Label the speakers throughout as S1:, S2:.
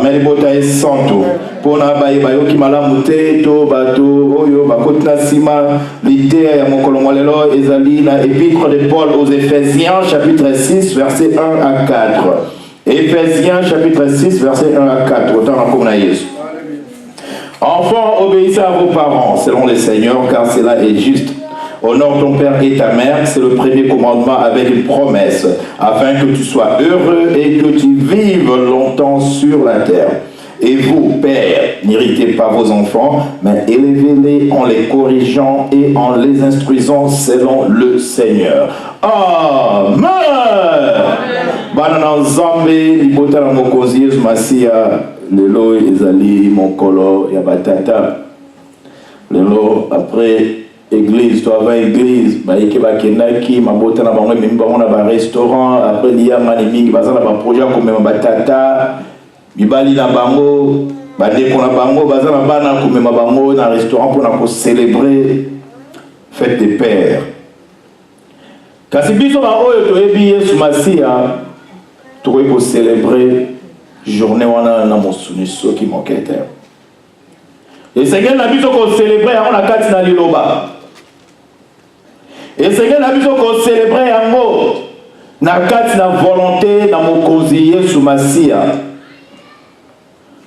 S1: Mais libota est santo. Pour na baye bayo ki malamu te to bato oyo bakotna sima l'idée ya mokolongolelo ezali na épître de Paul aux Éphésiens chapitre 6 verset 1 à 4. Éphésiens chapitre 6 verset 1 à 4. Autant comme na Jésus. Enfants, obéissez à vos parents selon le Seigneur, car cela est juste. Honore ton père et ta mère, c'est le premier commandement avec une promesse, afin que tu sois heureux et que tu vives longtemps sur la terre. Et vous, pères, n'irritez pas vos enfants, mais élevez-les en les corrigeant et en les instruisant selon le Seigneur. Amen. Banana Nzambe, libota na mokonzi Yesu Masia, lelo ezali mokolo ya batata. Lelo après église, toi va église, baike bakendaki mabota na bango memi bango na ba restaurant, après liya mani mingi baza na ba projet komema batata, mibali na bango, bandeko na bango baza na bana komema bango na restaurant pour na ko célébrer fête des pères. Kasi biso ba oyo toyebi Yesu Masia, tokoki ko célébrer journée wana na mosuni soki mokete. Et Seigneur na biso ko célébrer yango na kati na liloba. Et Seigneur na biso ko célébrer yango na kati na volonté na mokonzi Yesu Masia.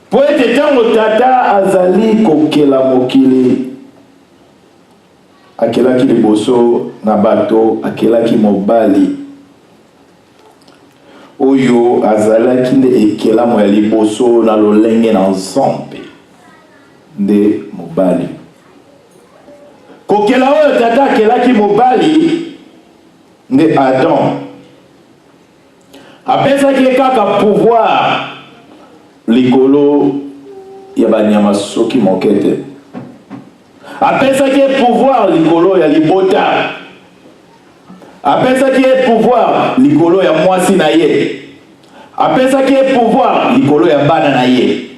S1: Po ete tango tata azali kokela mokili, akelaki liboso na bato, akelaki mobali oyo azalaki nde ekelamo ya liboso na lolenge na Nzambe nde mobali. Kokela oyo tata akelaki mobali nde Adam. Apesaki kaka pouvoir likolo ya banyama soki mokete. Apesaki pouvoir likolo ya libota. Apesaki pouvoir likolo ya mwasi na ye. Apesaki pouvoir likolo ya bana na ye.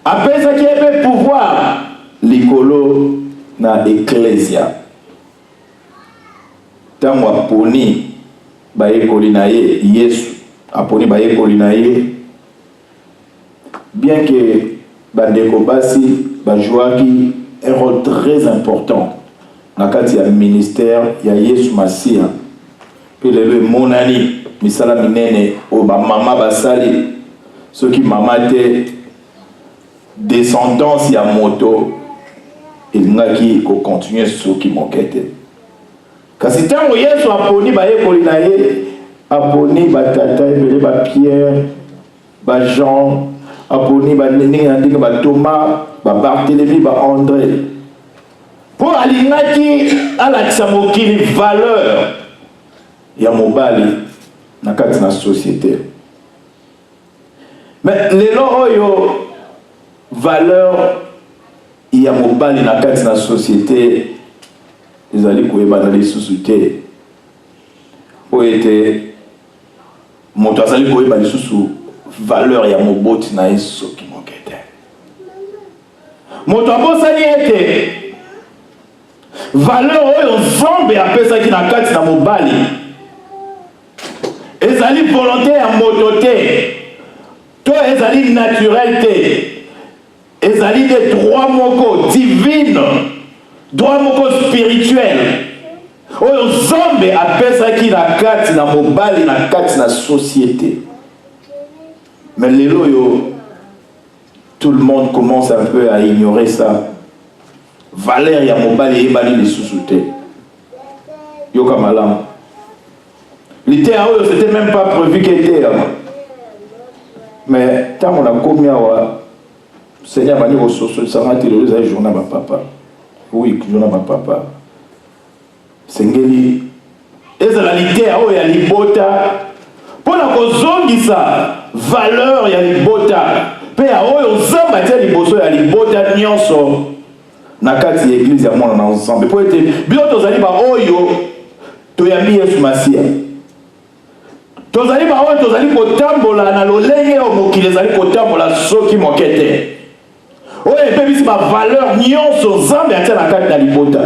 S1: Apesaki pouvoir likolo na ecclesia. Tango aponi bayekoli na ye Yesu, aponi bayekoli na ye, bien que bandeko basi bajouaki un rôle très important na kati ya ministère ya Yesu Masia, pe lelo monani misala minene o ba mama basali soki mama te descendance ya moto elingaki ko continuer soki mokete. Kasi tango Yesu aponi bayekoli na ye, aponi batata ebele ba Pierre, ba Jean, aponi ba ndenge na ndenge ba Thomas, ba Barthélemy, ba André, pour alingaki alakisa mokili valeur ya mobali na kati na société. Mais lelo oyo valeur ya mobali na kati na société ezali koyeba na lisusu te. Oyo ete moto azali koyeba lisusu valeur ya moboti na ye soki mokete. Moto abosani ete valeur oyo Nzambe apesaki na kati na mobali ezali volonté ya moto te, to ezali naturel te, ezali de droit moko divine, droit moko spirituel oyo Nzambe apesaki na kati na mobali na kati na société. Mais lelo yo tout le monde commence un peu à ignorer ça. Valeur ya mobali ebali lisusu te. Yoka malamu. L'idée oyo c'était même pas prévu qu'il était. Mais tant on a commis awa Seigneur bani ko soso sangati le za journée ba papa. Oui, journée ba papa. Sengeli ezalalité oyo ya libota pona ko zongisa valeur ya libota pe oyo Nzambe atia liboso ya libota nyonso na kati ya église ya mwana na ensemble. Po ete bilo tozali ba oyo toyambi Yesu Masia. Tozali ba oyo tozali kotambola na lolenge o mokili ezali kotambola soki mokete. Oyo epebisi ba valeur nyonso Nzambe atia na kati na libota.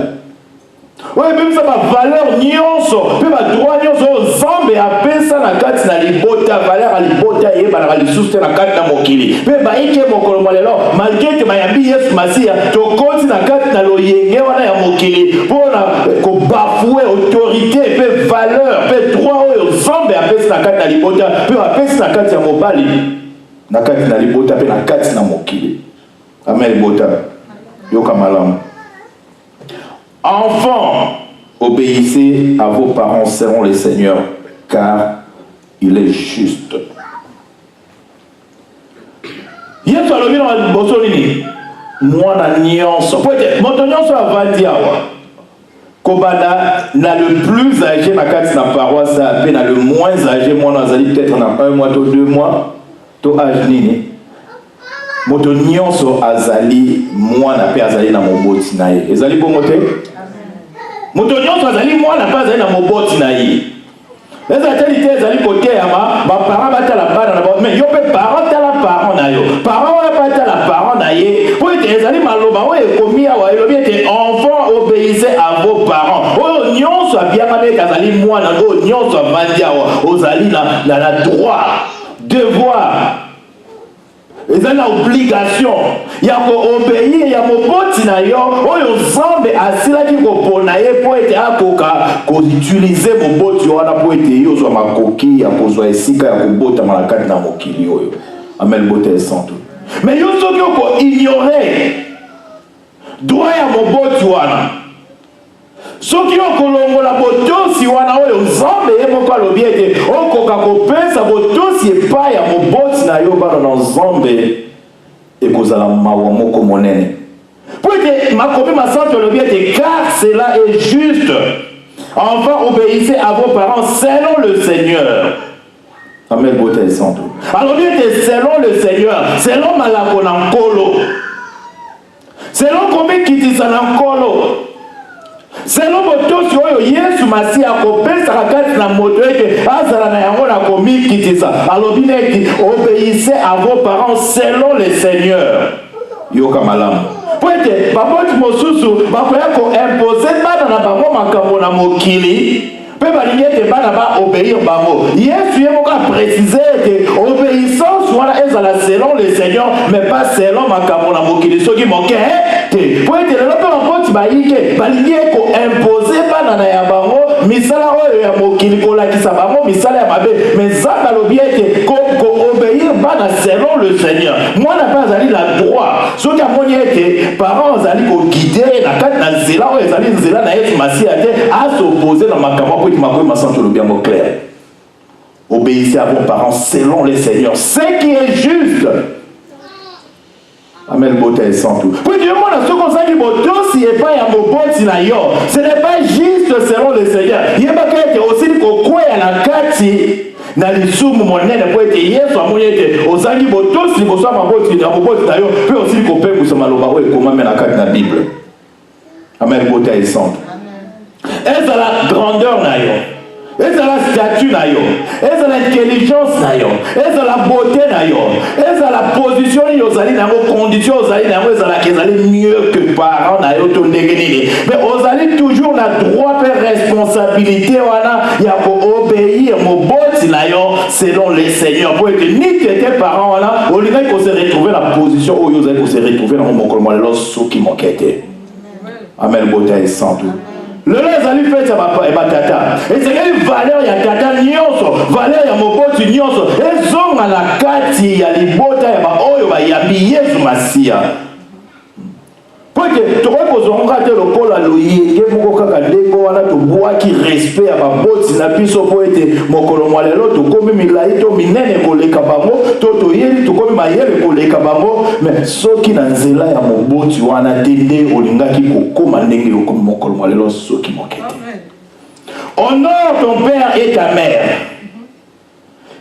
S1: Oui, même ça, ma valeur nyonso, puis ma droit nyonso, zambe a pesa na kati na libota, valeur a libota et ba na lisuste na kati na mokili. Puis ba ike mokolo malelo, malgré que mayambi Yesu Masia, to koti na kati na loyenge wana ya mokili, pour na ko bafouer autorité, puis valeur, puis droit o zambe a pesa na kati na libota, puis a pesa na kati ya mobali, na kati na libota, puis na kati na mokili. Amen libota. Yoka malamu. Enfants, obéissez à vos parents selon le Seigneur, car il est juste. Yesu alobi na boso nini? Mwana nyonso. Peut-être moto nyonso avandi awa. Kobanda na le plus âgé na kati na paroisse à peine na le moins âgé mwana azali peut-être na 1 mois to 2 mois to âge nini. Moto nyonso azali mwana pe azali na moboti na ye. Ezali bongo te? Moto nyonso azali mwana pe azali na moboti na ye. Ezali te ezali kote ya ba parents batala bana na ba mais yo pe parents tala parents na yo. Parents wana batala parents na ye. Po ete ezali maloba o ekomi awa elobi ete enfants obéissez à vos parents. O nyonso abianga me kazali mwana o nyonso avandi awa ozali na droit, devoir. Ils ont l'obligation. Il y a obéir, il y a moboti na yo. Oyo zambe asila ki ko ponaye po ete akoka ko utiliser moboti wana po ete yo zo makoki ya kozwa esika ya kobota malakati na mokili oyo. Amen bote santo. Mais yo soki ko ignorer droit ya moboti wana. Soki yo kolongola botosi wana oyo zambe ye moko alobi ete okoka kopesa botosi epai ya moboti na yo bana na zambe ekozala mawa moko monene. Po ete makomi masanto alobi ete car cela est juste. Enfin obéissez à vos parents selon le Seigneur. Amen bote santo. Alobi ete selon le Seigneur, selon malako na nkolo. Selon komi kitisa na nkolo. Selon botosi oyo Yesu Masia akopesa kati na moto ete azala na yango na komi kitisa. Alobi neti obéissez à vos parents selon le Seigneur. Yoka malamu. Po ete baboti mosusu bakoya ko imposer bana na bango makambo na mokili. Pe balingi ete bana ba obéir bango. Yesu ye moko a préciser ete obéissance wana ezala selon le Seigneur mais pas selon makambo na mokili soki moke te. Po ete lelo pe baboti baike balingi ko imposer bana na ya bango misala oyo ya mokili kolakisa bango misala ya mabe mais zaka lobi ete ko obéir bana selon le Seigneur. Moi na pas azali la droit soki amoni ete parents azali ko guider na kati na nzela oyo ezali nzela na Yesu Masia te a s'opposer na makambo po ete makomi masanto lobi yango clair. Obéissez à vos parents selon le Seigneur, ce qui est juste. Amen, beauté et sans tout. Puis Dieu m'a dit ce n'est pas juste selon le Seigneur. Il y a aussi quoi à la kati na lisumu monene po ete Yesu amoni ete ozangi botosi liboso maboti na moboti na yo pe aussi kopebusa maloba oyo ekomami na kati na Bible. Amen, beauté et sans tout. Est-ce la grandeur na yo? Est-ce la statue na yo? Est-ce l'intelligence na yo? Est-ce la beauté na yo? Est-ce la position yo zali na vos conditions zali na yo zali mieux que parents na yo to ndengeni. Mais ozali toujours na droit et responsabilité wana ya ko obéir mo boti na yo selon le Seigneur. Pour être ni tes parents wana olinga ko se retrouver la position où yo zali ko se retrouver dans mon mokolo lo soki mokete. Amen beauté et sans tout. Le reste a lui fait ça et tata. Et c'est une valeur ya tata nyonso, valeur ya moboti nyonso. Et zonga la kati ya libota ya ba oyo ba yambi Yesu Masia. Porque tu vas kozonga te lokola loyenge moko kaka ndeko wana to boa ki respect ya ba boti na biso po ete mokolo mwalelo to komi milai to minene koleka bango to yeli to komi mayele koleka bango mais soki na nzela ya moboti wana tende olingaki kokoma ndenge yokomi mokolo mwalelo soki mokete. Honore ton père et ta mère.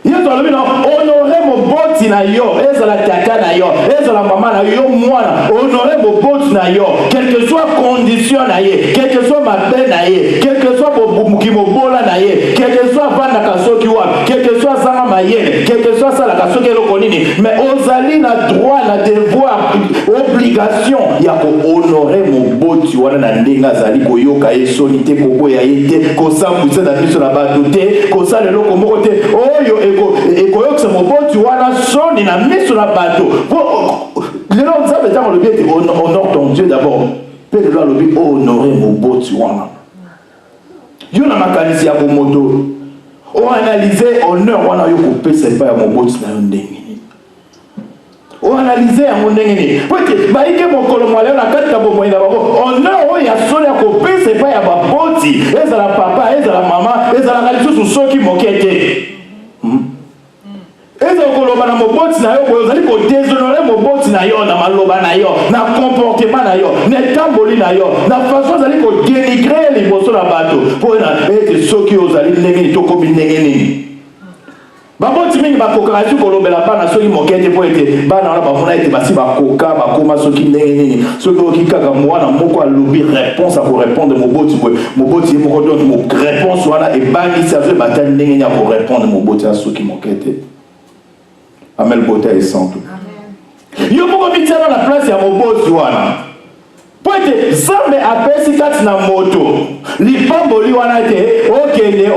S1: Honorer mon boti na yo, ezala tata na yo, ezala maman na yo mwana, honorer mon boti na yo, quelle que soit condition na ye, quelle que soit ma peine na ye, quel que soit mukimobola na ye, quel que soit banda kasoki wa, quel que soit zanga maye, quel que soit ça la kasoki lokonini, mais ozali na droit na devoir obligation ya honorer moboti wana na ndenga zali koyoka esoni te koboya ete kosambwisa na biso na bato te kosala eloko moko te oyo ekoyokisa moboti wana soni na miso na bato lelo nzambe ntango alobi ete honore ton Dieu d'abord mpe lelo alobi honorer moboti wana yo na makanisi ya bomoto oanalyze honneur wana yo kopesa epai ya moboti na yo ndenge oanalyze yango ndenge nini po ete bayike mokolo mwaleo na kati na bomoi na bango honneur oyo ya soni ya kopesa epai ya baboti ezala papa ezala mama ezalaka lisusu soki moke te eza okoloba na moboti na yo boye ozali kodeshonore moboti na yo na maloba na yo na comportement na yo na etamboli na yo na façon ozali kodenigre liboso na bato mpo na ete soki ozali ndenge nini tokomi ndenge nini baboti mingi bakokaka ti kolobela bana soki moke te mpo ete bana wana bamona ete basi bakoka bakoma soki ndenge nini soki oki kaka mwana moko alobi réponse akorépondre moboti boye moboti ye moko donc réponse wana ebangisi azo ebata ndenge nini akorépondre moboti ya soki moke te Amel beauté et santé. Yo moko bitiana la place ya moboti wana. Poete sambe apesi kati na moto. Lipamboli wana te okende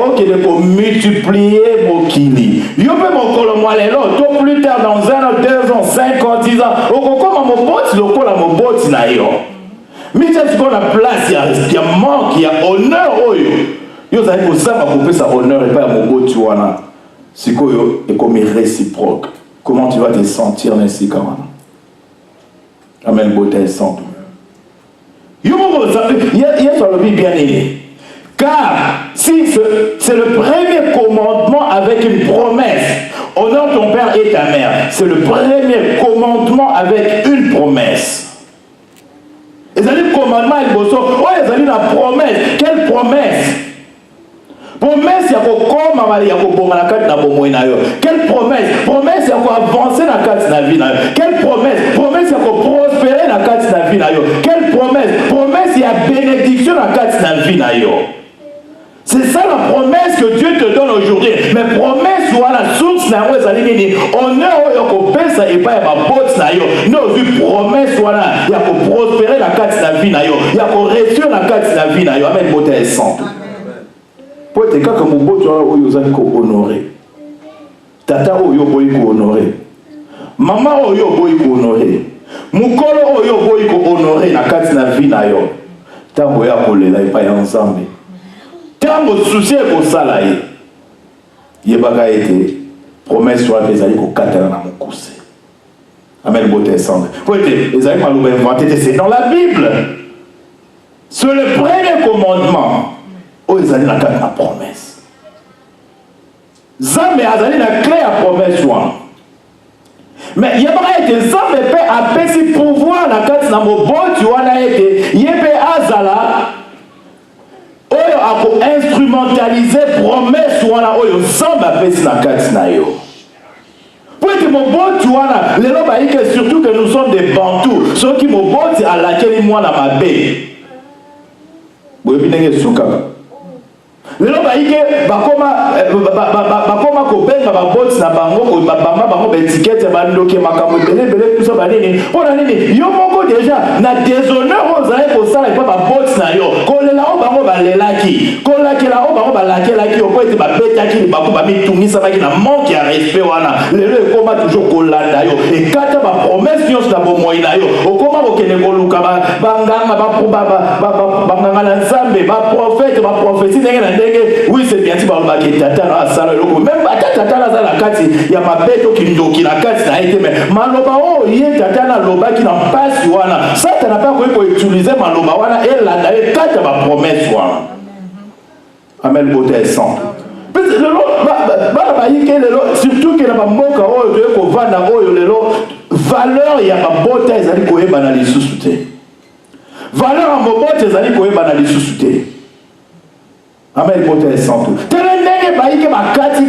S1: ko multiplier mokili. Yo pe mokolo mwalelo to plus tard dans 1 an, 2 ans, 5 ans, 10 ans, okokoma moboti lokola moboti na yo. Mita tiko na place ya manque ya honneur oyo. Yo zali ko samba kopesa honneur et pas moboti wana. Sikoyo est comme réciproque. Comment tu vas te sentir ainsi quand même? Amen, beauté et santé. Bien aimé. Car si c'est le premier commandement avec une promesse, honore ton père et ta mère. C'est le premier commandement avec une promesse. Et ça dit commandement et le ça dit la promesse. Quelle promesse? Promesse ya kokoma mali ya kobonga na kati na bomoi na yo. Quelle promesse? Promesse ya ko avancer na kati na vie na yo. Quelle promesse? Promesse ya ko prospérer na kati na vie na yo. Quelle promesse? Promesse ya bénédiction na kati na vie na yo. C'est ça la promesse que Dieu te donne aujourd'hui. Mais promesse ou la source na yo ezali nini? Honneur oyo ko pesa et pas ba boss na yo. No vu promesse wala ya ko prospérer na kati na vie na yo. Ya ko réussir na kati na vie na yo. Amen, beauté et santé. Pour être cas comme moboti wana oyo ozali ko honorer. Tata oyo boyi ko honorer. Mama oyo boyi ko honorer. Mukolo oyo boyi ko honorer na kati na vie na yo. Tango ya kolela epai ya Nzambe. Tango souci ko sala ye. Yebaka ete promesse wana ezali ko katana na mokuse. Amen, beauté santé. Pour être ezali maloba inventé, c'est dans la Bible. C'est le premier commandement. Ils allaient dans la promesse. Zambe azali na clé à promesse one. Mais il y a pas été Zambe peut apaiser pouvoir la carte na moboti wana été yebe azala oyo ako instrumentaliser promesse wana oyo Zambe apaiser la carte na yo. Pour être moboti wana lelo ba yike surtout que nous sommes des bantous ceux qui moboti à laquelle moi na mabe. Boye binenge suka. Lelo baike bakoma kobenga baboti na bango ko babamba bango ba étiquette ba ndoki makambo belé tout ça ba nini pona nini yo moko déjà na déshonneur ozali ko sala pa baboti na yo kolela o bango balelaki kolakela o bango balakelaki o ko ete ba betaki ba ko ba mitungisa ba na manque ya respect wana lelo ekoma toujours kolanda yo et kata ba promesse nyos na bomoi na yo okoma kokene koluka ba nganga ba nganga na Nzambe ba prophète ba prophétie oui, c'est bien si on va dire tata na sala loko même tata na sala kati ya mabeto kindoki na kati na été mais maloba o ye tata na loba ki na passe wana ça tu n'as pas ko utiliser maloba wana et la d'aller kati ba promesse wana amen beauté sang parce que ba yike lelo surtout que na ba mboka o de ko vanda oyo lelo valeur ya ba beauté ezali ko yeba na lisusu te valeur ya moboti ezali ko yeba na lisusu te. Amen, beauté santé. Tenendenge baike ba kati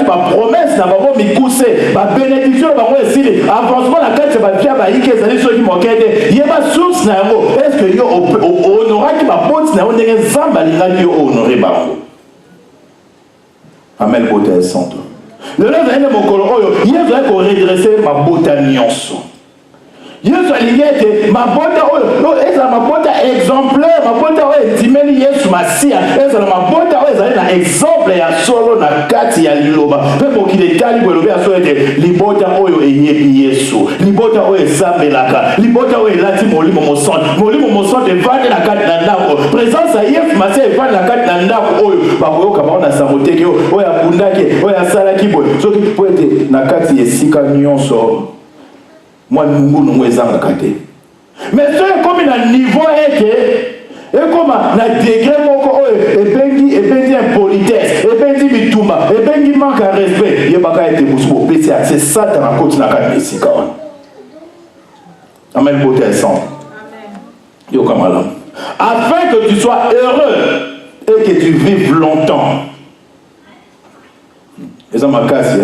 S1: ba promesse na babo mikuse ba bénédiction ba mo esili avancement na kati ba via baike ezali soki mokende yeba source na yango est-ce que yo honoraki ba boti na ndenge Nzambe alingaki yo honorer bango. Amen, beauté santé. Le lelo ene mokolo oyo yezo ko redresser ma bota nyonso. Yesu alingete mabota oyo eza mabota exemplaire mabota oyo timeli Yesu Masia eza mabota oyo eza na exemple ya solo na kati ya liloba pe mokile tali bolobe aso ete libota oyo eyebi Yesu libota oyo esambelaka libota oyo elati molimo mosante evande na kati na ndako présence ya Yesu Masia evande na kati na ndako oyo bakoyoka baona samoteki oyo abundaki oyo asalaki boye soki po ete na kati esika nyonso moi mungu nungu ezanga kate mais c'est comme na niveau eke et comme na degré moko oyo ebengi impolitesse ebengi bituma ebengi manque à respect yebaka ete musubo pesi c'est ça ta rakoti na kati esika wana amen beauté et sang amen yo kamala afin que tu sois heureux et que tu vives longtemps et ça ma casse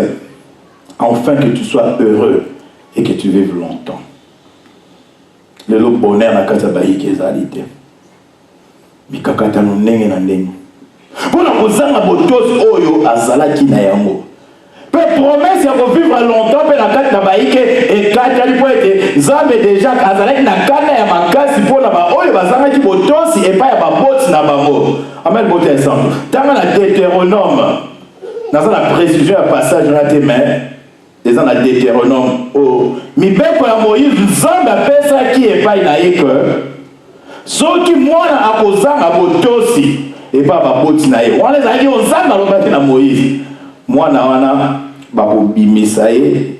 S1: afin que tu sois heureux et que tu vives longtemps. Le bonheur na kata baiki ezalite. Mikakata no ndenge na ndenge. Pona kozanga botos oyo azalaki na yango. Pe promesse ya ko vivre longtemps pe na kata baiki et kata li poete Nzambe déjà azalaki na kana ya makasi pona ba oyo bazanga ki botos et pas ya ba boti na bango. Amen bote ensemble. Tanga na Deutéronome. Dans la précision à passage na tes mains. Les gens la Deutéronome oh mibeko ya Moïse Nzambe apesaki epai na ye que soki mwana akozanga botosi epa baboti na ye wana ezalaki Nzambe alobaki na Moïse mwana wana bakobimisa ye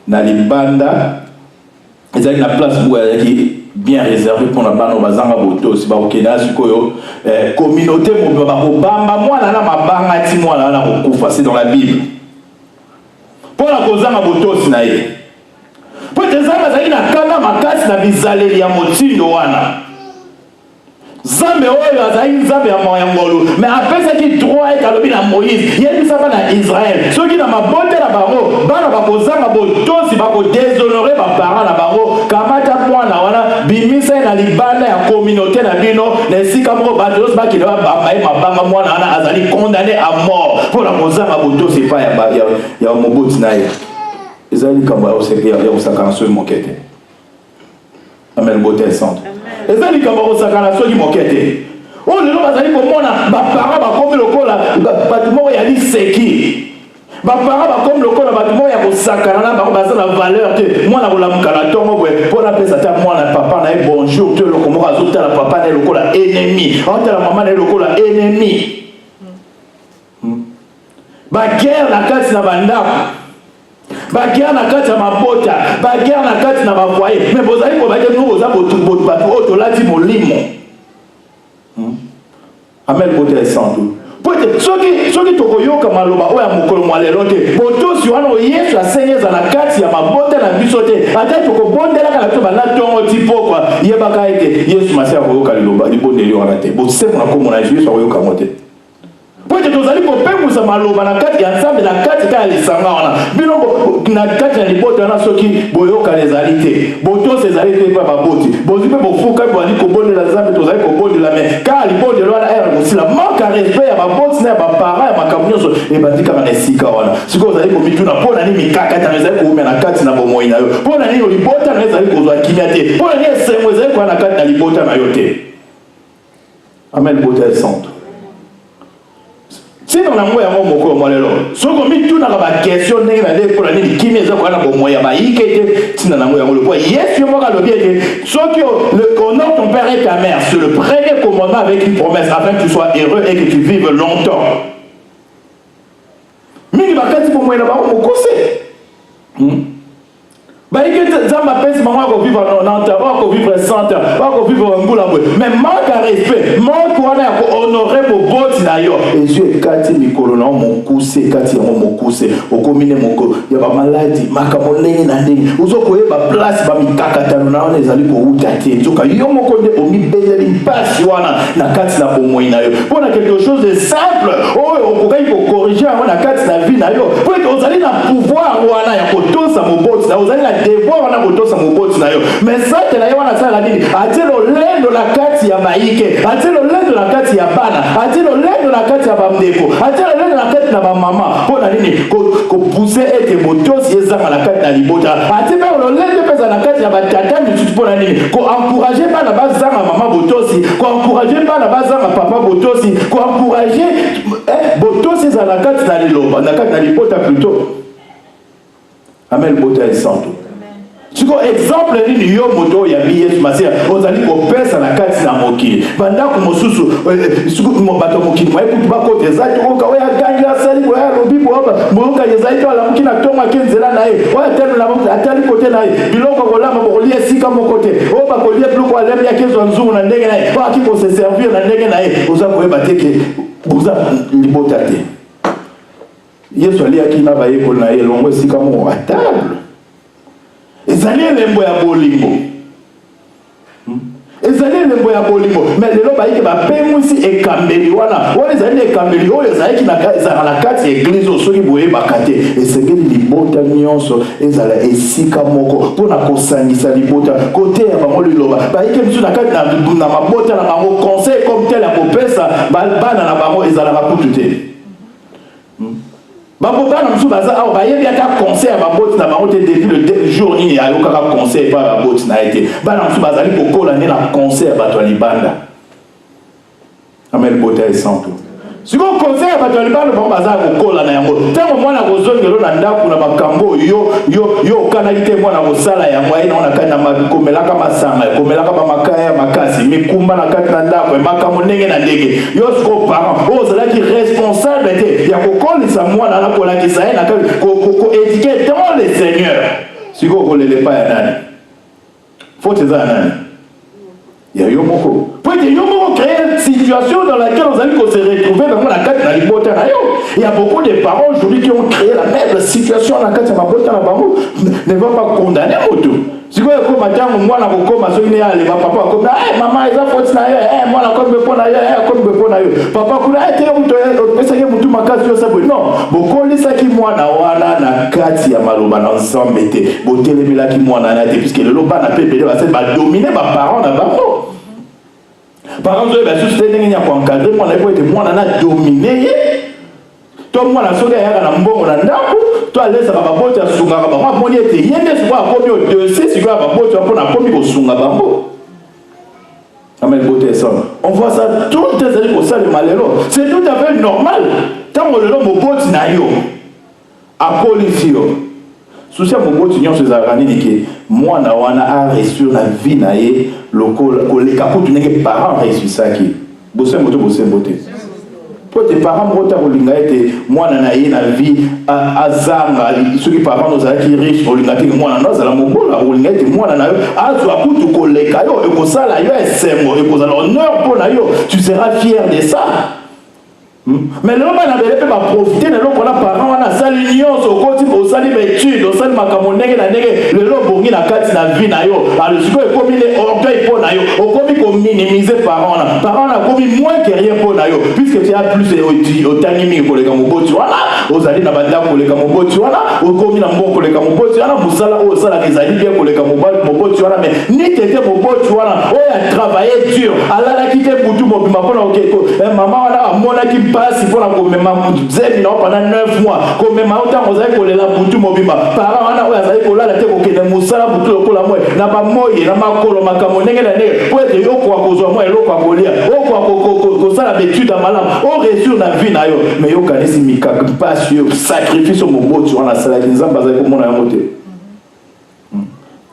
S1: na libanda ezalaki na place moko ezalaki bien réservé pour na bana bazanga botosi bakokenda sikoyo communauté mobima bakobamba mwana na mabanga ti mwana na kokufa c'est dans la Bible. Pour la cause de botosi na ye. Pour te zamba zali na kanga makasi na bizaleli ya motindo wana. Zambe oyo azali nzambe ya moyangolo, mais apesa ki droit et kalobi na Moïse, yebi saba na Israël. Soki na mabote na bango, bana bakozanga botosi bako déshonorer ba parents na bango, kamata mwana wana bimisa na libanda ya communauté na bino, na sika moko batos ba ki ba mabanga mwana wana azali condamné à mort pour la kozanga botosi pa ya moboti na ye. Ezali kamba oseke ya osakanso mokete. Amen bote santo. Ezali kamba osakana soki mokete. O lelo bazali komona ba parents ba komi lokola batimo ya liseki. Ba parents ba komi lokola batimo ya kosakana na ba bazana valeur te. Mwana kolamuka na tongo bwe pona pesa ta mwana papa na e bonjour te lokomo azota la papa na lokola ennemi. Ota la maman na lokola ennemi. Ba guerre na kati na bandako. Baguerre na kati ya mabota, baguerre na kati na bafoyer, mais bozali ko baguerre nous oza botu batu otolati molimo. Amen bote santo. Pote soki tokoyoka maloba oya mokolo mwalelo te. Boto si wana Yesu asenyeza na kati ya mabota na biso te. Ata tokobondela kana to bana tongo tipokwa yebaka ete Yesu Masia koyoka liloba libondeli wana te. Bosemo na komona Yesu akoyoka mote. Pote tozali kopengusa maloba na kati ya nzambe na kati ka lisanga wana bino na kati ya libota na soki boyoka ezali te boto ezali te pa baboti bozi pe bofuka bo ali kobondela nzambe tozali kobondela mais ka libota wana era kosila manque à respect ya baboti na ba parents ya makamnyoso e bandika na esika wana siko ozali komituna pona ni mikaka ta ezali koumia na kati na bomoi na yo pona ni libota na ezali kozwa kimia te pona ni esengo ezali kwa na kati na libota na yo te. Amen bote santo. Si dans la moya moko molelo soko mituna ka question ndenge na le pour nini kimi eza kwa na bomoya ba ikete tina na moya molo po Yesu moka lo bien que soki le honore ton père et ta mère c'est le premier commandement avec une promesse afin que tu sois heureux et que tu vives longtemps. Mingi bakati po moya ba mokose bah que zamba pense maman ko vivre longtemps ko vivre 100 ans ko vivre ngula boy mais manque à respect manque wana ko honorer bo boti na yo et Dieu kati mikolo na mon kuse kati ya mon kuse okomine moko ya ba maladie makamoleni na ndenge uzoko yeba place ba mikakata na ona ezali ko utati nzoka yo moko nde omibezeli mpasi wana na kati na bomoi na yo pona quelque chose de simple oyo okokai ko corriger wana kati na vie na yo pour que ozali na pouvoir wana ya kotosa moboti na ozali na devoir wana kotosa moboti na yo mais ça te na yo wana sala nini atelo lendo la kati ya maike atelo lendo la kati ya bana atelo lendo la kati ya bamdeko atelo lendo la kati na ba mama pona nini ko pousser ete motosi ezanga la kati na libota atelo lendo pesa na kati ya batata encourager bana bazanga maman botosi, encourager bana bazanga papa botosi, encourager botosi za la carte na liloba, na carte na lipota plutôt. Amen, bota est santo. Siko exemple ni yo moto ya Yesu Masia ozali ko pesa na kati na mokili banda ko mosusu siko mo bato mokili mo ekutu ba kote zati ko ka ya ganga sali ko ya lobi bo ba mo ka ya zati ala mokili na tonga kenzela na ye o tenu na mo atali kote na ye biloko ko lama ko lia sika mo kote o ba ko lia plus ko alem ya kezo nzungu na ndenge na ye ba ki ko se servir na ndenge na ye oza ko eba teke buza libota te Yesu ali akina ba ye ko na ye longo sika mo atable ezali elembo ya bolingo ezali elembo ya bolingo mais lelo bayike bapemwisi ekambeli wana ezali ekambeli oyo ezalaki na kati ya eglize osoki boyebaka te esengeli libota nyonso ezala esika moko mpona kosangisa libota kote ya bango liloba bayike misu na kati na mabota na bango conseil comme tel ya kopesa bana na bango ezalaka kutu te Babobana msu baza awa bayebi ata conseil ya baboti na bango te depuis le jour nini ayokaka conseil pa baboti na ete bana msu bazali kokola nde na conseil ya bato ya libanda. Amen, bota esanto. Siko conseil ya bato ya libanda bango baza kokola na yango ntango mwana kozongelo na ndako na makambo yo okanaki te mwana kosala yango aye naona kati na komelaka masanga komelaka bamakaya makasi mikumba na kati na ndako makambo ndenge na ndenge yo siko parent oyo ozalaki responsable te ya kokolisa mwana na kolakisa ye na koéduquer dans le Seigneur siko kolele pa ya nani faute eza ya nani ya yo moko peut-être yo moko créer une situation dans laquelle on allait se retrouver dans la carte na libota na yo. Il y a beaucoup de parents aujourd'hui qui ont créé la même situation dans la carte na libota na bango ne va pas condamner auto. Si vous avez matin mwana kokoma soki ne ale papa akoma maman eza faute na yo mwana kombe pona yo kombe pona yo papa kuna te muto pesa ke mutu makasi yo sabo non bokolisa ki mwana wana na kati ya maloba na ensemble te botelemela ki mwana na te puisque le loba na pepele ba se ba dominer ba parents na bango. Par exemple, si vous avez un encadré, moi, je vais dominer. Toi, moi, je vais un bon toi, laisse la babote à Sunga. Moi, je vais te yende sur un premier dossier, si vous avez un babote, tu vas prendre un Sunga. Amen, beauté ça. On voit ça toutes les années pour ça, le malheur. C'est tout à fait normal. Tant que le nom bote na yo, à Polifio. Souci à mon beau tignon sur Zarani dit que moi na wana a reçu la vie na ye local les capots tu n'es parents reçu ça qui bossé moto beauté pour tes parents mota olinga ete moi na ye na vie azanga ceux qui parents nous qui riche olinga te moi na zala mobola olinga ete moi na yo azu akutu koleka yo e ko sala yo esembo e ko sala honneur pour na yo tu seras fier de ça. Mais le moment où on va profiter de l'eau qu'on a parents, on a sali l'union, au côté, au sali l'étude, au sali macamonègue, le lot bongi la carte la vie na yo. Alors je peux commis les orgueils pour na yo, au commis qu'on minimiser parents là. Parents là commis moins que rien pour na yo, puisque tu as plus au tanimi pour les gamobos tu vois là, aux alliés na banda pour les gamobos tu vois là, au commis na bon pour les gamobos tu vois là, moussala au sala des alliés bien pour les gamobos tu vois là, mais ni t'étais mobos tu vois là, oh il a travaillé dur, Allah l'a quitté pour tout mon bima pour ok, maman là mon qui passe pour la comméma zemi na pendant 9 mois comméma autant aux aïe la butu mobima parents ana oya aïe kola la te ko kende musala butu lokola moi na ba moye na makolo makamonenge na ne pour être yo kwa kozwa moi eloko kwa kolia o kwa ko sala betude malamu o réussir na vie na yo mais yo kanisi mika passe yo sacrifice au mobotu wana sala kinzamba za ko mona yango te.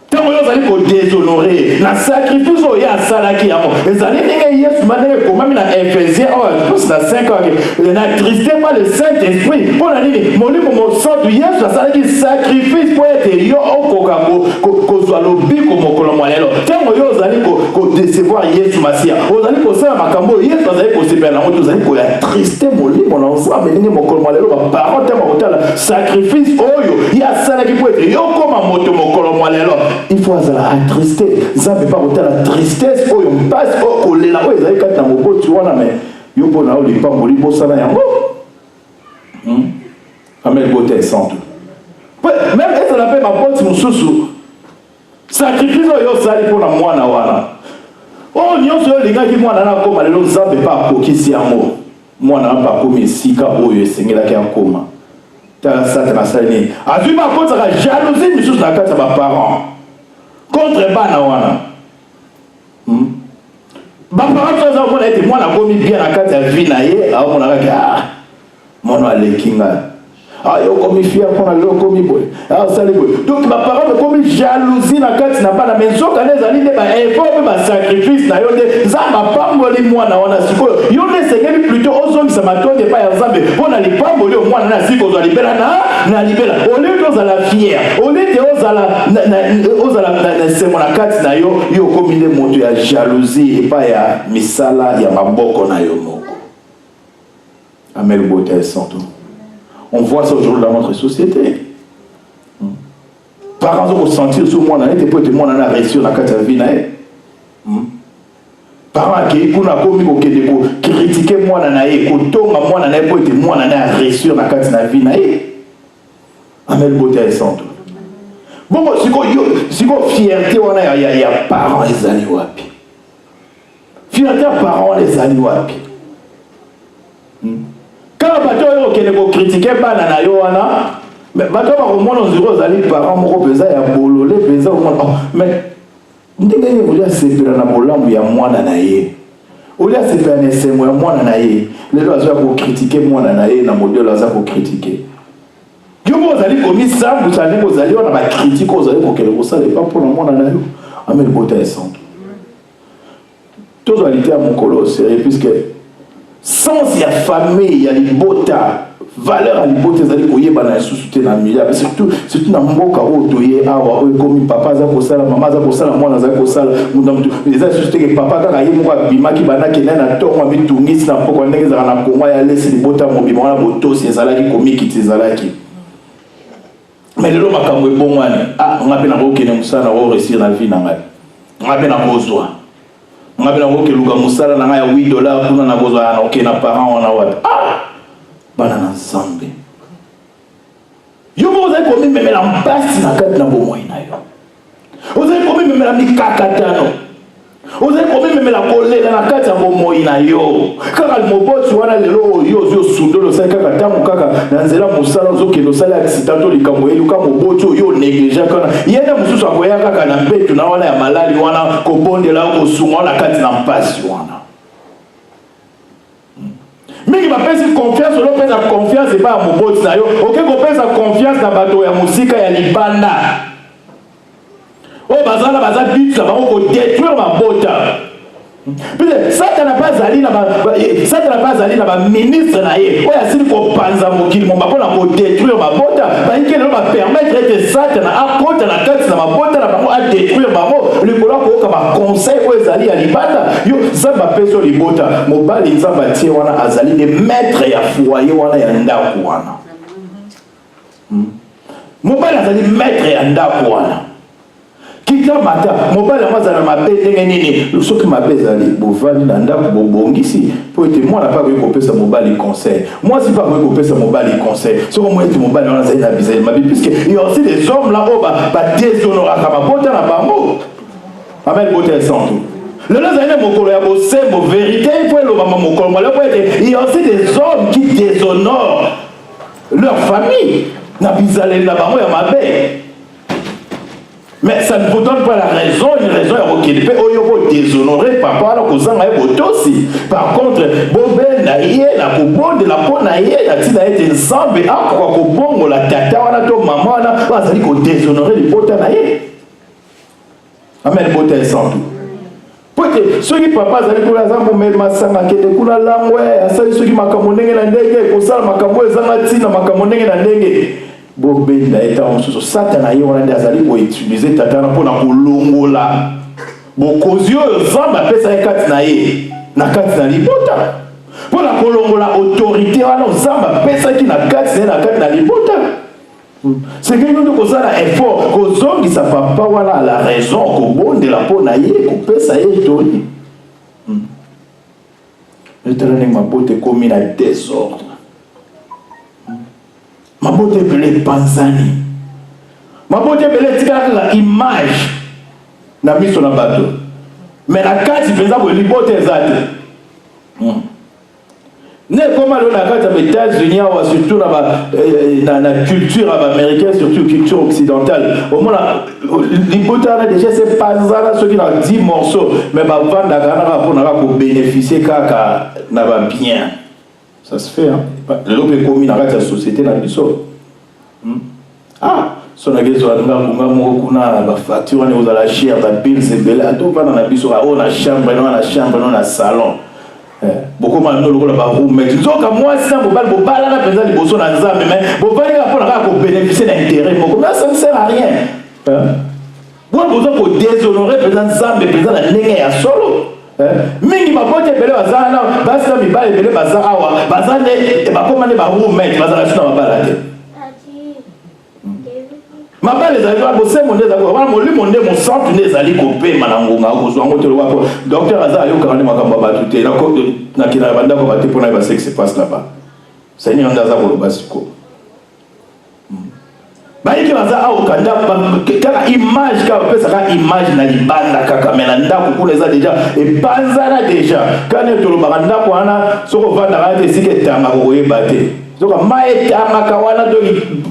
S1: Tant que vous allez vous déshonorer, la sacrifice au ya salaki yamo. Les années n'engagent yes madame comme même na Ephésiens, oh je pense na 5 ans, n'attristez pas le Saint-Esprit. On a dit mon livre mon sang du yes la salaki sacrifice pour être yo au kokako ko soit lobi comme kolomwa lelo. Tant que vous allez ko décevoir yes masia. Vous allez ko ça makambo yes vous allez ko se perdre, vous allez ko attrister mon livre mon enfant mais mon kolomwa lelo ba parent tellement hôtel sacrifice oyo ya salaki pour être yo comme moto mon kolomwa lelo. Il faut attrister. Ça ne veut pas ôter la tristesse. Oh, on passe au lait là. Oh, ils avaient quatre dans mon pot, tu vois là, mais yo bon là, il pas mourir pour ça là, yango. Amen, beauté santo. Même si on appelle ma pote, mon sous sacrifice yo sali pour la moi na wana. Oh, nyonso yo linga ki moi na koma lelo nzambe pas kokisi yango. Moi na pas komi sika oyo esengela ki akoma. Ta ça ta masani. Azuma ko ça jalousie misus na kata ba parents. Contre bana wana Parents ont été moi la commis bien la carte à vie naïe, à mon avis, mon alekinga. Ah, yo comme fier pour la comme boy. Ah, ça les boy. Donc ma parole comme jalousie na carte n'a pas la maison quand les alliés ba effort ba sacrifice na yo de za ma pamboli moi na wana siko. Yo ne sengeli plutôt aux ça m'a donné pas ensemble. On a les pamboli moi na siko zo libéra na libéra. Au lieu de la fière, au lieu de aux la c'est mon carte na yo comme des moto ya jalousie et pas ya misala ya maboko na yo moko. Amel Botel Santo. On voit ça aujourd'hui dans notre société. Parents ont ressenti sur moi, et peut-être moi, on a réussi dans la carte de vie. Parents qui ont critiqué moi, on a peut-être moi, on a réussi dans la carte de vie. Amel Botel Santo. Bon, si vous fierté, il y a parents les années wapi. Fierté parents les années wapi. Quand bato yo critiquer bana na yo wana mais bato ba komona nziro zali parents moko peza ya bolole peza mais ndenge ni volia sepela na bolambu ya mwana na ye olia sepela na semo ya mwana na ye lelo azo ko critiquer mwana na ye na modèle azo ko critiquer yo mo zali komi ça vous allez ko zali wana ba critique ko zali ko kele ko sale pas pour le mwana na yo Amel Botel Santo tousalité à mon colosse puisque sans la famille, il y a les bota, valeur à les bottes, c'est-à-dire qu'il y a des sous-soutés dans le milieu, surtout dans le monde où il y a comme papa, maman, moi, les associés que papa, quand il y a un bima qui va naître, il y a un tour, on va mettre tout le monde, on va mettre tout le monde, on va laisser les bottes, on va mettre tout le monde, c'est ça qui est comique, c'est ça qui. Mais le lot, on bon, on a bien réussi dans la vie, on a bien besoin. On a bien vu que Luka Moussala n'a $8 pour nous avoir aucun parent on a wat. Ah, banana zambe. Yo vous avez commis même la basse na carte na bomo inayo. Vous avez commis même la mikakatano. Vous avez commis même la colère na carte na bomo inayo. Kaka le mobot wana lelo yo sundo lo sa kaka tamu kaka na nzela Moussala zo ke lo sala accident likambo eluka mobot yo négligent kana. Yena mususu akoya kaka na mbetu na wana ya malali wana ko bondela ko sunga na kati na mpasi wana. Mais il va faire confiance, on peut faire confiance et pas à mon bot na yo. OK ko pesa confiance na bato ya musika ya libanda. Oh bazala bit ça va ko détruire ma bota. Ça n'a pas allé na ba ministre na ye. Oya sili ko panza mokili mo bapona ko détruire ma bota. Ba yike no ba permettre que ça na akota na kati na mabota na ba a détruire ba mo. Le kola ko ka ba conseil ko ezali ya libanda. Yo ça ba peso libota. Mobali nzamba tie wana azali de maître ya foyer wana ya ndako wana. Mobali azali maître ya ndako wana. Kita mata mobali amazana mabe ndenge nini soki mabe ezali bovani na ndako bobongisi po ete mwana pa koyi kopesa mobali conseil moi si pas koyi kopesa mobali conseil soko moi ete mobali wana azali na bizali mabe puisque il y a aussi des hommes là oyo badéshonoraka mabota na bango Amel Botel Santo lelo ezali na mokolo ya bosembo vérité po elobama mokolo mwale po ete il y a aussi des hommes qui déshonorent leur famille na bizaleli na bango ya mabe. Mais ça ne vous donne pas la raison, une raison est requise. Oyo déshonoré papa alors que ça n'a aussi. Par contre, bobé naïe la kubo de la peau naïe la tina été ensemble ah quoi ko bongo la tata wana to maman na va ça dit ko déshonorer les potes naïe. Amel Botel Santo. Pote ceux qui papa zali ko la zambo me masanga ke de kula langwe asali ceux qui makamonenge na ndenge ko sala makambo ezanga tina makamonenge na ndenge. Bobé na eta mosusu satana ye wana nde azali koutilize tatana mpona kolongola bokozi oyo nzambe apesa ye kati na ye na kati na libota mpona kolongola autorité wana nzambe apesaki na kati na ye na kati na libota seke nde kozala effort kozongisa papa wana la raison kobondela mpona ye kopesa ye etoni etala ndenge mabote ekomi na désordre mabote belé panzani mabote belé tika la image na miso na bato mais la kati penza bo libote ezate Comment on a aux États-Unis, surtout dans la culture américaine, surtout culture occidentale. Au moins, les botans déjà c'est pas ça, ceux qui ont 10 morceaux, mais bah pour bénéficier kaka n'a pas bien. Ça se fait, hein. L'autre est commis dans la société dans le sol. Ah, son agence a la facture, on a la chair, la pile, c'est belle. À tout va dans la biseau, on a chambre, on a chambre, on a salon. Beaucoup de gens ont la roue, mais disons que moi, si on va la présence du bosso dans les armes, mais on va bénéficier d'intérêt. Ça ne sert à rien. Vous avez besoin pour déshonorer le président Zam, le président de Nengue à solo. Mais il m'a pas dit que le bazar, parce que il va le bazar, bazar, il va commander ma roue, mais il va acheter dans ma balade. Ma balle les amis, bosser mon nez d'accord. Moi mon nez mon centre nez ali coupé manangonga kozwa ngote le wako. Docteur Aza yo karani makamba batute. Na ko na kina banda ko bate pona ba ce qui se passe là-bas. Seigneur ndaza ko basiko. Baiki baza au kanda kaka image ka pesa ka image na libanda kaka mena ndako kuna za déjà et panzana déjà. Quand to lo baranda ko ana soko vanda ka te sike tanga ko yebate. Donc, maï tamaka wana donc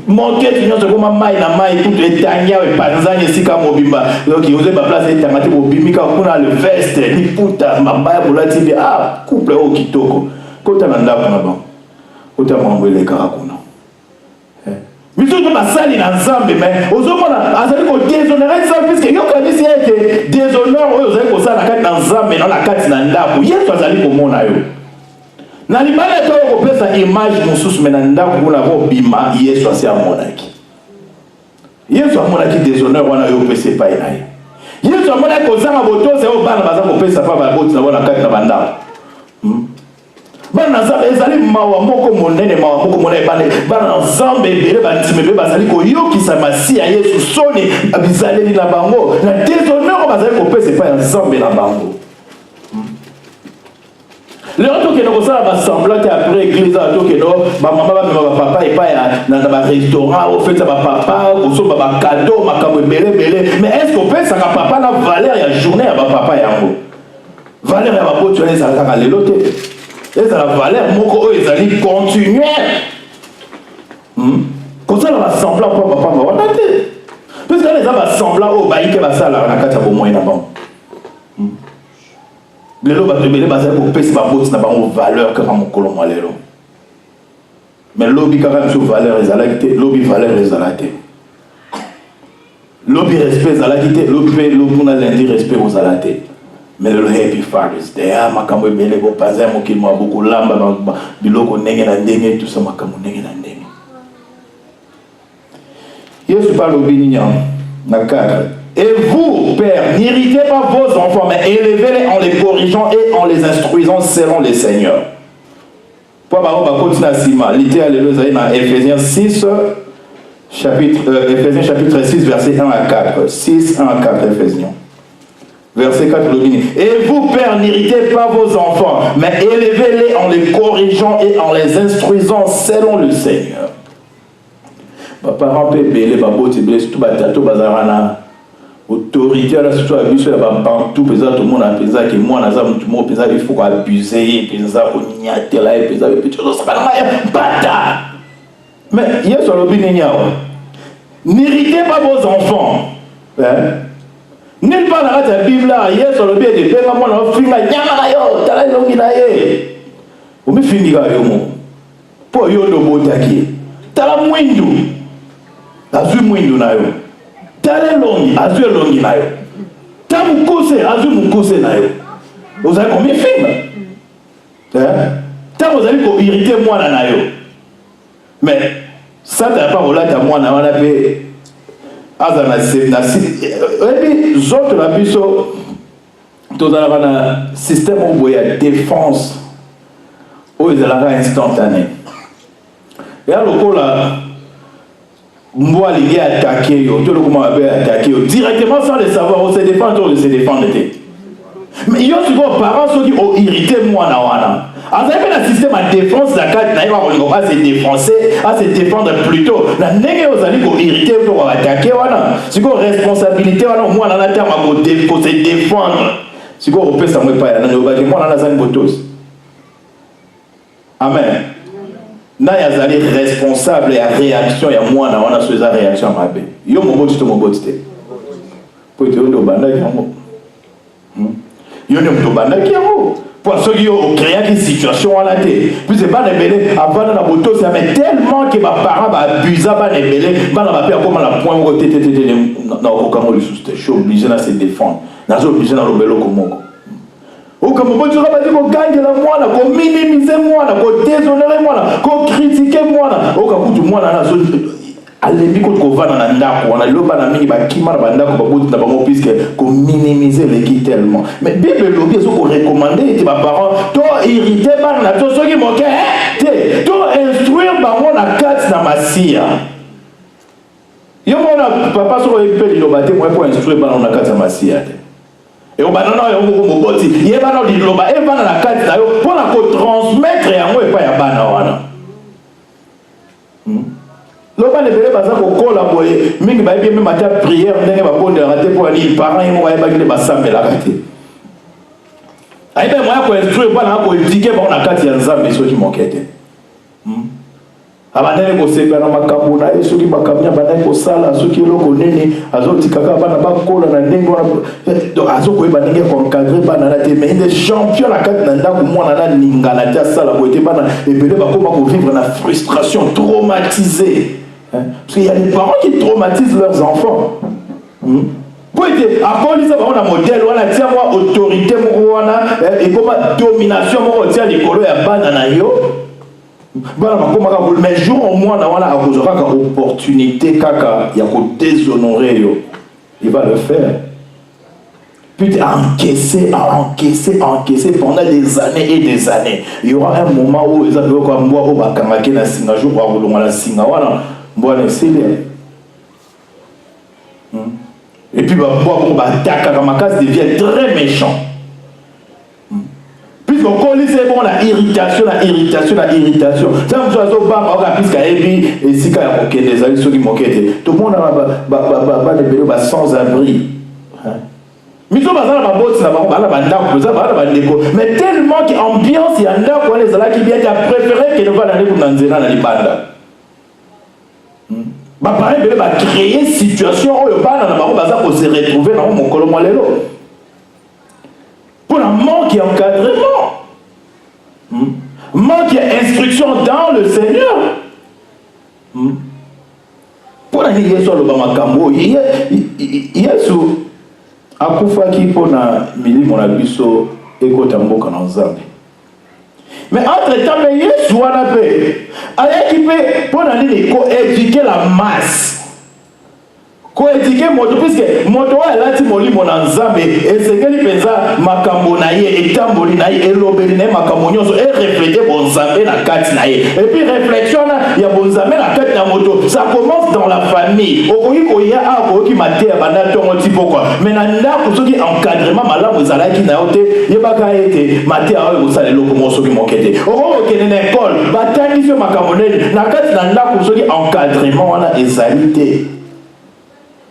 S1: monter tu n'as comme maï na maï tout est tania et panzani si comme obimba donc il osait pas placer tamati obimika kuna le veste ni puta mabaya bulati bi ah couple au kitoko kota nanda kuna ba kota mambele karakuna miso to basali na nzambe mais ozomona azali ko déshonorer ça puisque yo quand si était déshonneur oyo ozali ko sala kati na nzambe na kati na ndako yesu azali ko mona yo. Na libala to ko pesa image mususu mena ndako kuna ko bima Yesu asi amonaki. Yesu amonaki déshonneur wana yo pesa pa inaye. Yesu amonaki kozanga botose o bana baza ko pesa pa ba boti na wana kati na bandako. Bana za ezali mawa moko monene mawa moko monene bana nzambe bele bantime be bazali ko yokisa masi ya Yesu soni abizaleli na bango na déshonneur bazali ko pesa pa nzambe na bango. Le retour que nous avons semblant qu'après l'église, maman, papa, et pas dans un restaurant, au fait, papa, au son cadeau, mais est-ce qu'on peut ça papa la valeur et la journée à papa et à vous? Valeur et à vous, tu as à l'élote. Et ça la valeur, mon ils allaient continuer. Comme ça, on va semblant pour papa, on va tenter. Parce que les gens vont semblant au bail qui va ça, là, on a qu'à au moins là-bas. Les gens vont baser pour payer ma botte n'a pas une valeur que mon colon malheur. Mais lobby quand même sur valeur les alactés, lobby valeur les alactés. Lobby respect les alactés, lobby on a lundi respect aux alactés. Mais le happy fathers, d'ailleurs ma cambo belle go pas un mot qui m'a beaucoup lamba biloko nenge na ndenge tout ça ma cambo nenge na ndenge. Yesu parle au binian na cadre. Et vous, pères, n'irritez pas vos enfants, mais élevez-les en les corrigeant et en les instruisant selon les seigneurs. Pour continuer à Sima, alléluia, dans Ephésiens 6, Ephésiens chapitre 6, verset 1 à 4. 6, 1 à 4, Ephésiens. Verset 4, le mini. Et vous, pères, n'irritez pas vos enfants, mais élevez-les en les corrigeant et en les instruisant selon le Seigneur. Parents, bébé, baboti, tout batato, bazarana. Autorité à la situation sur la bantou pesant tout le monde a pesé que moi nazam tout le monde pesé il faut abuser pesé on y a tel là pesé petit chose ça pas bata mais hier sur le bininia n'irritez pas vos enfants n'est pas dans la Bible là hier sur le bien de faire moi on finit nyama yo tala longi na ye on me finit ga yo mo po yo do botaki tala mwindu azu mwindu na yo tale longi, azue longi na yo. Ta mukose, azue mukose na yo. Vous avez combien de films? Ta vous avez pour irriter moi na yo. Mais ça t'as pas au là t'as moi na wana pe. Aza na et puis zot la biso tout dans la système où il y a défense où il y a instantané. Et alors là moi, il est attaqué, directement sans le savoir, on se défend, on se défend. Mais il y a souvent parents qui disent, oh, irritez-moi, nawana. Alors, vous avez un système de défense, la carte, on va se défoncer, à se défendre plutôt. La nègre, vous allez irriter, vous allez attaquer, voilà. C'est quoi responsabilité, voilà, moi, on a la terme à se défendre. C'est quoi, on peut s'en pas, moi, on a la zone botos. Amen. Na yazali responsable ya réaction ya mwana wana so eza réaction mabe. Yo moboti to moboti te. Po te ndo bandaki yango. Yo ne mto bandaki yango. Pour ceux qui ont créé une situation à la tête. Puis c'est pas nebelé avant dans la moto ça mais tellement que ma parent va abuser pas nebelé, ba na ba pe comme la point au tete na okango le sous je suis obligé de se défendre. Na suis obligé na lobelo komoko. Ou comme bon tu vas dire ko gagne la moi là, ko minimiser moi là, ko déshonorer moi là, ko critiquer moi là. Ou comme tout moi là so alembi ko vana na ndako on a loba na mingi ba kima na bandako ba bout na bango puisque ko minimiser l'équipe tellement mais bible lobi so ko recommander te ba parents to irriter ba na to so ki moke te to instruire bango na kat na masia yo mona papa so ko epeli loba te moi pour instruire ba na kat na masia te et on banana yo ko moboti ye ba na di loba e ba na kat na yo pour na ko transmettre yango e pa ya bana wana loba lebele baza kokola boye mingi ba bien mata prière ndenge ba bonde raté pour ali parents mo ba kile basambela kati aibe moi ko instruire bana ko éduquer ba na kati ya nzambe soki mokete abandele ko sepa na makambo na yesu ki makambo abandele ko sala soki loko nene azotika ka bana ba kola na ndenge wana donc azoko ba ndenge ko encadrer bana na te mais des champions la kati na ndako mwana na lingala ta sala ko ete bana ebele ba koma ko vivre na frustration traumatisé. Parce qu'il y a des parents qui traumatisent leurs enfants. Pour être à quoi ça on a modèle on a tiens moi autorité et comment domination moi tient les colos ya banana yo. Bana makoma ka mais jour au moins na wana akozaka ka opportunité kaka ya ko déshonorer yo. Il va le faire. Puis encaisser pendant des années et des années. Il y aura un moment où ils avaient quoi moi au bakamake na singa jour ba bolonga na singa wana. Et puis Makas devient très méchant. Puisqu'on connaît c'est bon la irritation. Ça me soit au bas puisqu'à Ebi et si quand il y a des amis qui moquent tout le monde a sans abri. Mais tellement qu'ambiance il y a un qu'on les a qui bien préféré que ne va aller pour Nanzena na libanda. Bah pareil va créer une situation où le bana na bango baza ko se retrouver dans mon kolo lelo pour la manque d'encadrement manque d'instruction dans le Seigneur pour la yesu lo ba makambo yesu akufaki pona milimo na biso ekota mboka na nzambe. Mais entre-temps, Yesu wana pe ayaki pe pona nini ko éduquer la masse. Ko éduquer moto puisque moto wa lati molimo na nzambe esengeli penza makambo na ye etamboli na ye elobeli na makambo nyonso e refléter bon nzambe na kati na ye. Et puis réflexion ya bon nzambe na kati na moto ça commence dans la famille. Okoki ko ya akoki matea banda tongo tipo quoi. Mais na ndako soki encadrement malamu ezalaki na yote yebaka ete matea oyo kosala eloko mosoki mokete. Okokende na école batangisi makambo neni na kati na ndako soki encadrement wana ezali te.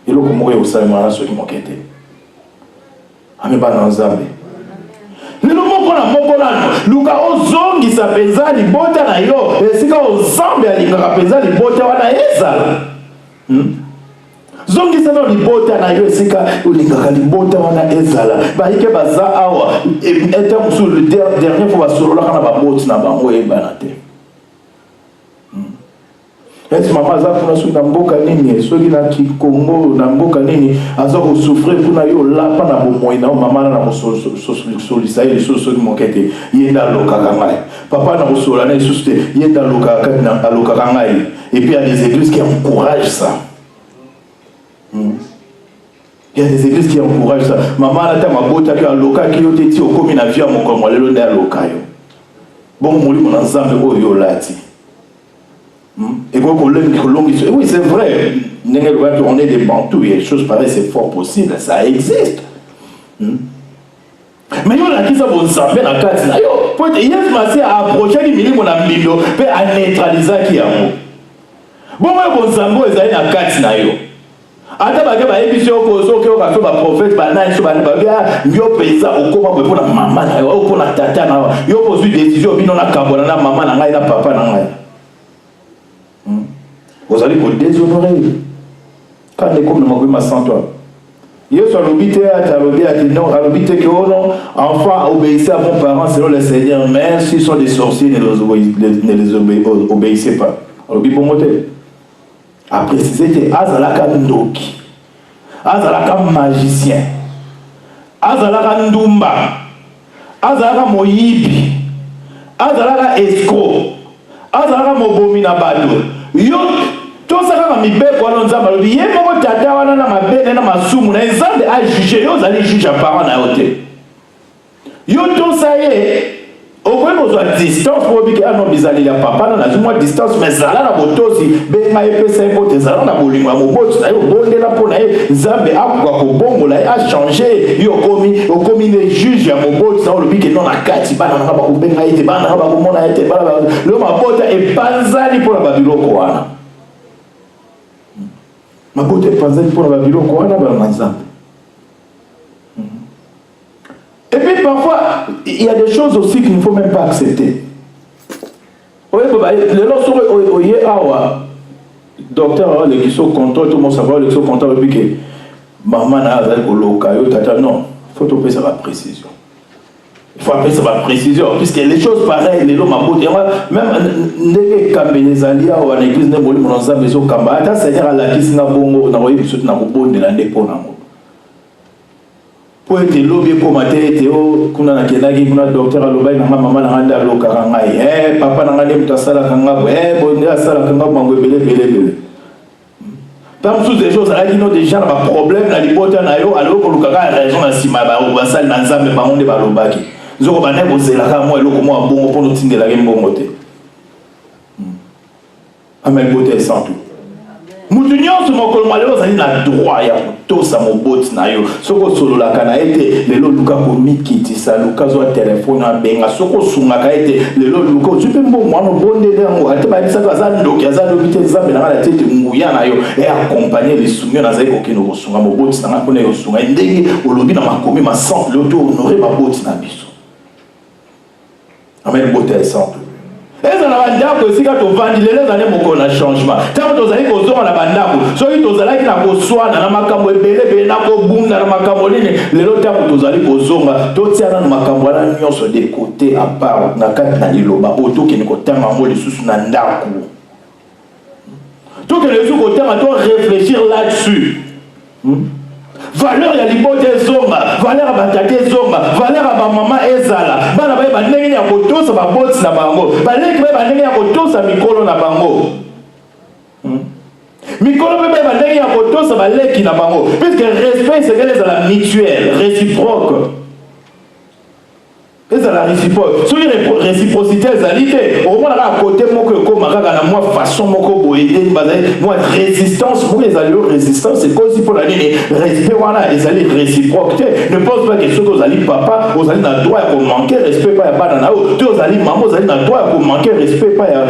S1: Et le comment est aussi mal ceux qui manquent. Ami bana nzambe. Ni no moko na moko na luka ozongi sa penza li bota na yo esika ozambe alingaka penza li bota wana ezala. Zongi sa no li bota na yo esika ulingaka li bota wana ezala. Ba ike baza awa eta musu le dernier fois basolola kana ba boti na bango e banate. Est-ce que maman a fait un mboka nini soki na Congo na mboka nini aza ko souffrir kuna yo lapa na bomoyi na maman na ko solisa ile soki mokete yenda loka kangai papa na ko sola na isuste yenda loka kana aloka kangai et puis il y a des églises qui encouragent ça. Il y a des églises qui encouragent ça. Maman na ta mabota ki aloka ki yo teti okomi na via mokomwa lelo nda aloka yo. Bon molimo na nzambe oyo lati. Et oui, c'est vrai. On est des bantous, et des choses pareilles, c'est fort possible, ça existe. Mais il y a qui ça vous savez dans la carte. Il y a qui approché les millions de millions, puis à neutraliser qui a. Bon, moi, vous savez, vous avez la carte. ata ba ke ba ebiso ko so ke o ka so ba prophète ba na so ba yo pesa o ko ba pour maman na o ko na tata na yo posu décision bino na kabona na maman na ngai na papa na ngai. Vous allez vous déshonorer. Quand les comme le ma sans toi. Yo sur l'obité à ta lobby à non à l'obité que non enfant obéissez à vos parents selon le Seigneur, mais s'ils sont des sorciers ne les obéissez pas. Lobby pour monter. Après c'était azalaka ndoki. Azalaka magicien. Azalaka ndumba. Azalaka moyibi. Azalaka escroc. Azalaka mobomi na bado. Yo to saka mi be ko no nzamba lobi ye moko tata wana na mabene na masumu na nzambe a juger yo zali juge parent na yote. Yo to saye au moins besoin distance pour dire ah non bizali ya papa na zuma distance mais zala na botosi be ma epesa ebote zala na bolingo ya moboto na yo bonde la pona ye nzambe akwa ko bongo la a changer yo komi ne juge ya moboto na lobi ke non na kati bana na ba ko benga ite bana na ba ko mona ite bana le mabota e panzali pour la babiloko wana mabota e panzali pour la babiloko wana ba nzambe. Et puis parfois, il y a des choses aussi qu'il ne faut même pas accepter. Le docteur, qui sont contents, tout le monde savoir, qui sont contents, et puis que maman n'a pas de tata, non, il faut appeler ça la précision. Il faut appeler ça la précision, puisque les choses pareilles, les hommes à bout, même les Kambénézalia ou à l'église, les gens qui ont des maisons Kamba, c'est-à-dire à la question de bongo, on a eu des bongo de l'année pour l'amour. Pour être lobby pour mater Théo kuna na kenagi kuna docteur alobai na mama na nganda lokaka ngai papa na ngande mutasala kanga bonde asala kanga bango belé tam sous des choses là qui n'ont déjà un problème na libota na yo alors ko lukaka raison na sima ba o basal na nzambe ba onde ba lobaki nzoko ba ne bozela ka mo eloko mo bongo pour notindela ke mbongo te amel bote sans tout. Mutunyo su mokolo malelo zali na droit ya kutosa moboti na yo soko solo la kana ete lelo luka ko mikiti sa luka zo telefone abenga soko sunga ka ete lelo luka jupe mbo mwana bonde ndango ate ba bisa ka za ndoki za lobite nzambe na ngala tete nguya na yo e accompagner les sumyo na zai ko kino ko sunga moboti na ngapone yo sunga ndenge olobi na makomi ma simple auto honorer maboti na biso. Amen bote simple. Eza na bandako esika tovandi lelo zane moko na changement. Tango tozali kozonga na bandako, soki tozalaki na koswana na makambo ebele na kobunda na makambo nini, lelo tango tozali kozonga, totiana na makambo wana nyonso de côté à part na kati na liloba otokende kotanga ngo lisusu na ndako. Tokende lisusu kotanga to réfléchir là-dessus. Valeur ya libote zonga, valeur ya batate zonga, valeur ya maman ezala. Bana ba ndenge ya kotosa ba boti na bango. Baleki ba ndenge ya kotosa mikolo na bango. Mikolo ba ndenge ya kotosa baleki na bango. Puisque respect c'est que la mutuelle, réciproque. C'est la réciproque. Sur la réciprocité, égalité. Au moins, à côté, moi, façon, moi, résistance, pour les alliés, résistance, c'est comme si pour la ligne, respect, voilà, les alliés réciproquité. Ne pense pas que ceux aux alliés papa, aux alliés n'a droit à manquer, respect, pas à banana, tous aux alliés maman, aux alliés n'a droit à manquer, respect, pas à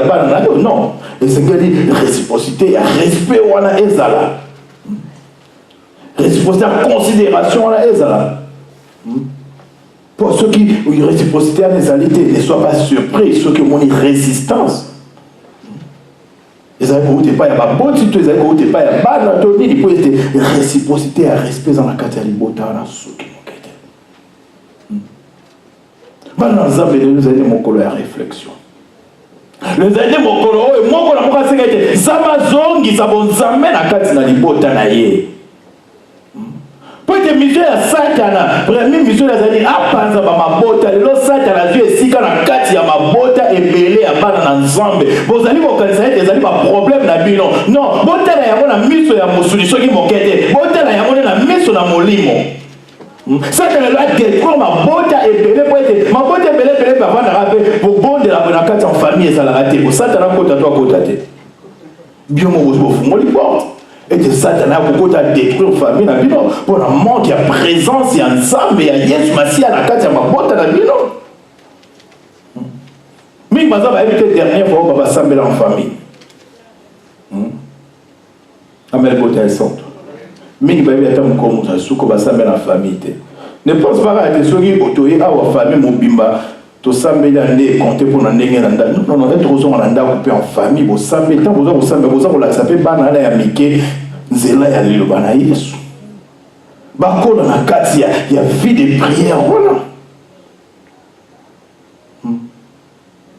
S1: banana, non. Et c'est que la réciprocité, respect, voilà, ezala. Réciprocité, considération, voilà, ezala. Pour ceux qui ont une réciprocité à les alliés, ne soient pas surpris, ceux qui ont une résistance. Les alliés ne pas, il y a pas bon si tu les alliés ne pas, il y a pas d'Anthony, il peut être réciprocité à respect dans la catégorie botana, ceux qui ont été. Maintenant, nous avons nous aider mon colo à réflexion. Les alliés mon colo, mon colo, mon colo, c'est Samazongi, ça va nous amener à la catégorie botana. Pour que misère ya satana, premier misère ya zali apanza ba mabota, lelo satana Dieu esika na kati ya mabota ebele ya bana na nzambe. Bozali ko kanisa ete ezali ba problème na bino. Non, botela yango na miso ya mosuli soki mokete. Botela yango na miso na molimo. Satana la détruire mabota ebele po ete mabota ebele ba vanda rape pour bondela na kati en famille ezala raté. Bo satana kota to kota te. Bien mo bozo fungoli porte. Et de Satan a beaucoup à détruire la famille pour un manque de présence et ensemble et à Yesu Massi à la carte à ma botte à la bino. Mais il m'a dit que la dernière fois on va s'assembler en famille. Amen, côté centre. Mingi ba yata mkomo za suko basambe na famille. Ne pense pas à ce qui otoye awa famille mobimba to sambe ya ndé compter pour na ndenge na ndanda. Non non, être ozo na ndanda couper en famille bo sambe tant bozo sambe bozo la sape bana na ya mike nzela ya lelo bana Yesu. Ba kola na kati ya vie de prière voilà.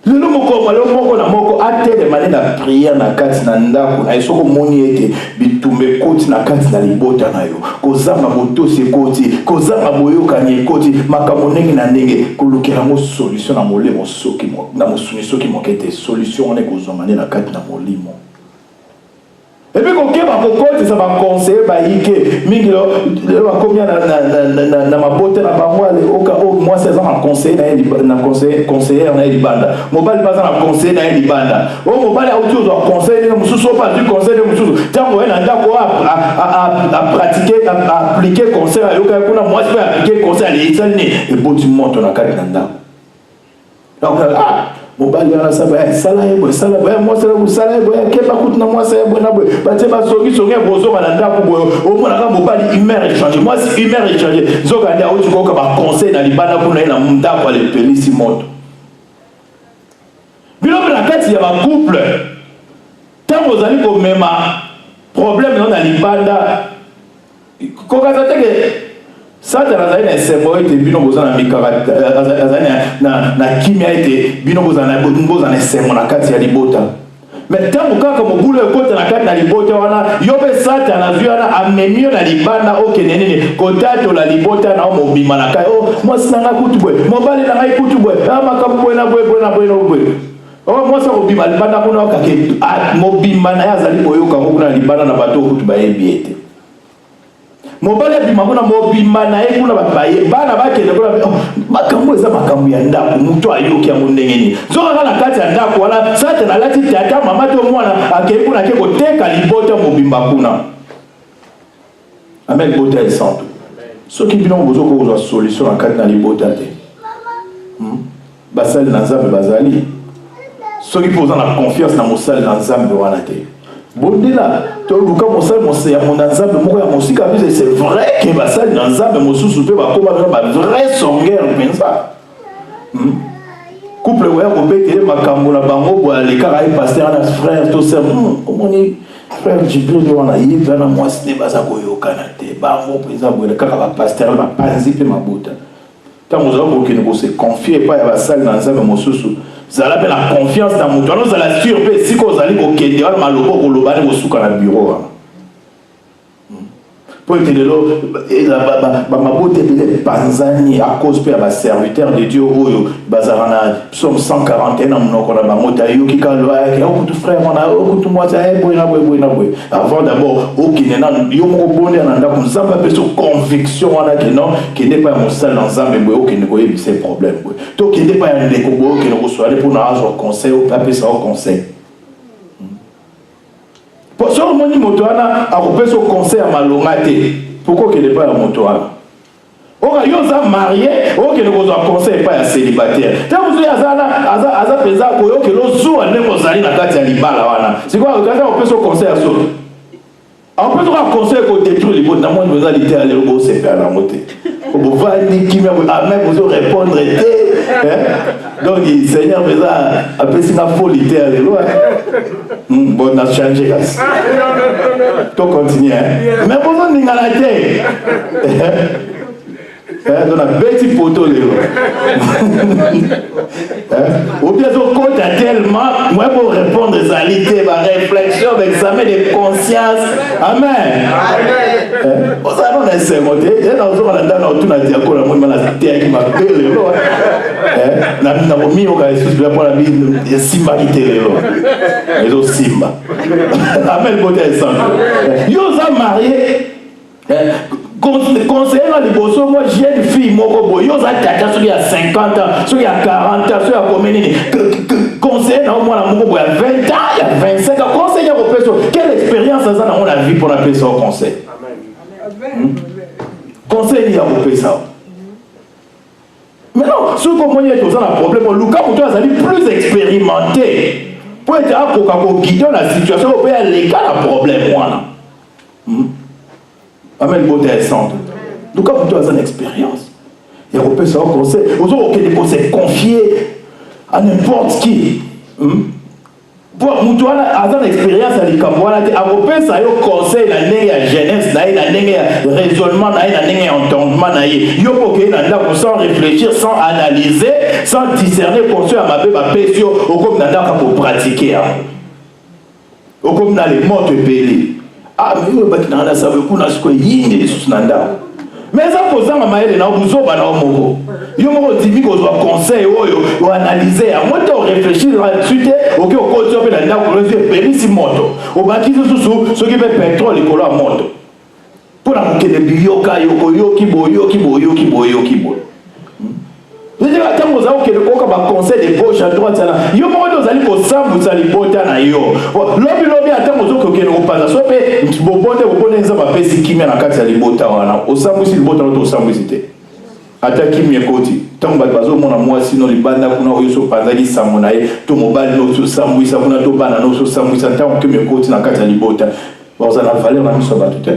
S1: Lelo moko na moko atele manena prière na kati na ndako na esoko moni ete bitumbe koti na kati na libota na yo kozanga botosi koti kozanga boyokani koti makambo ndenge na ndenge kolukela mo solution na molimo soki na mosuni soki mokete solution on est kozomane na kati na molimo. Et puis quand on ça va conseiller baïke mingi lo va combien na mabote na bangwa le oka moi c'est ça un conseiller na conseiller na libanda mobile pas na conseiller na libanda o mobile auto doit conseiller mususu pas du conseiller mususu tango na ndako à pratiquer à appliquer conseil yoka kuna moi je peux appliquer conseil les italiens et bon tu montes na kati na ndako donc mobali yana saba sala yebo sala ba mo sala yebo keba kutuna mo sala yebo na bo bate ba soki bozo na ndako bo o mona ka mobali humeur échanger moi si humeur échanger zoka nda o tuko ka ba conseil na libana kuna na ndako ale pelisi moto bilo na kati ya ba couple tango zali ko mema problème na libanda ko ka teke ça dans la sembo ete bino bozana mikara na kimia ete bino bozana sembo na kati ya libota mais tango kaka mobulu ekota na kati na libota wana yobe sata na viana amemio na libanda oke nenene kotato la libota na mobima na kai moi sinanga kutubwe mobali na ngai kutubwe makambo na bwe moi ça mobima libanda kuna okake mobima na yazali boyoka kuna libanda na bato kutuba ebiete mobali bimamuna mobimba na ekuna babaye bana bakende kuna makambo eza makambo ya ndako muto ayoki ya mondengeni zoka na kati ya ndako wala sate na lati tata mama to mwana akekuna ke koteka libota mobimba kuna amen bota et santo soki bino bozo ko zo solution na kati na libota te basali na nzambe bazali soki poza na confiance na mosali na nzambe wana te bondela to luka mosali mose ya monanzambe moko ya mosika bize c'est vrai que basali na nzambe mosusu pe bakoma ba vrai songeur pensa couple wa ko betele makambo na bango bo aleka ay pasteur na frère to sœur omoni frère Jibril wana yiva na mwasi ne baza koyokana te bango pensa bo kaka ba pasteur ba panzi pe mabuta tango zo ko kene ko se confier pa ya basali na nzambe mosusu zala pe la confiance dans mon tono zala sûr pe si ko zali ko kende wala malobo ko lobane ko suka na bureau pour être lelo ba mabote bile panzani à cause pe ba serviteur de Dieu oyo bazarana psaume 141 na monoko na bamota yoki ka loya ke okutu frère mona okutu mwata boina boy avant d'abord okinena yo moko bonde na ndako nzamba pe so conviction wana ke non ke n'est pas mon seul nzambe boy okine ko yebi c'est problème boy to ke n'est pas un ndeko boy ke no soirée pour na azo conseil ou pas ça au conseil pour ça moni moto wana akopesa conseil à malongate pourquoi qu'il n'est pas à moto wana oka yo za marié oke ne kozo conseil pas ya célibataire tant vous aza pesa ko yo ke lo zo ne ko zali na kati ya libala wana c'est quoi okaza opesa conseil à so on peut trouver conseil ko détruire les bonnes na moi nous allons aller au c'est pas la montée on va dire qui même vous répondre donc le Seigneur me a appelé ça folie alléluia bon na changer là to continuer mais bon on ngala te on a petit poteau ou bien on compte tellement moi pour répondre aux alités ma réflexion examen de conscience amen on ça non est monté et dans on a dit encore moi la terre qui m'appelle na momi au cas Jesus pour la vie de simba littéraire mais au simba amen beauté ensemble yo ça marié conseiller na liboso moi jeune fille moko boy yo za tata soki ya 50 ans soki ya 40 ans soki ya combien nini conseiller na moi na moko boy ya 20 ans ya 25 ans conseiller ko peso quelle expérience ça dans la vie pour la peso conseil amen conseiller ya ko peso mais non ce qu'on moyen to ça un problème Lucas pour toi ça plus expérimenté pour être à ko guider la situation au peut aller cas la problème wana Amen, beauté est centre. Donc quand vous avez une expérience, il y a un conseil. Vous avez des conseils confiés à n'importe qui. Pour vous avez une expérience à l'Ikamboana, à vos pères, ça y est, conseil, la jeunesse, la raisonnement, la entendement, sans réfléchir, sans analyser, sans discerner, conseil à ma bébé, au comme pour pratiquer. Au comme dans les mots de Pélé. Ah, mais vous avez ça veut dire que vous mais ça pose à ma mère, vous avez un mot. Vous avez conseil, vous analysez, vous réfléchissez là-dessus, vous avez un moto. Vous avez ce qui fait pétrole, il y a un moto. Pour la moquer de Biyoka, Yoki. Vous avez un conseil de gauche à droite. Vous avez un ataki miekoti tant bazo mona mwasi no libanda kuna oyo so panzali samona ye to mobile no so sambuisa kuna to bana no so sambuisa tant que miekoti na kati ya libota baza na valeur na miso bato te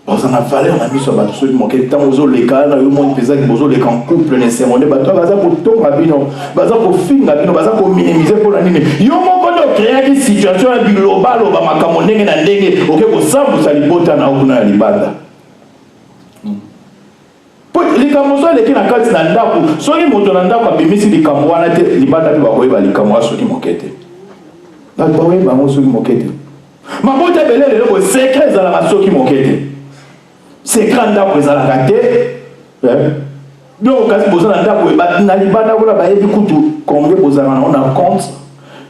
S1: baza na valeur na miso bato so moke tant ozo leka na yo mon pesa ki bozo leka en couple ne semonde bato baza ko tonga bino baza ko finga bino baza ko minimiser pour la nini yo moko do créer une situation ya global ba makamo ndenge na ndenge oke ko sambuisa libota na kuna ya libanda. Likambo leki na kati na ndako soki moto na ndako abimisi likambo wana te libanda pe bakoyeba likambo soki mokete bato bakoyeba yango soki mokete mabota ebele lelo boye sekret ezalaka soki mokete sekret ndako ezalaka te donc kasi boza na ndako na libanda kuna bayebi kutu combien bozalaka nango na compte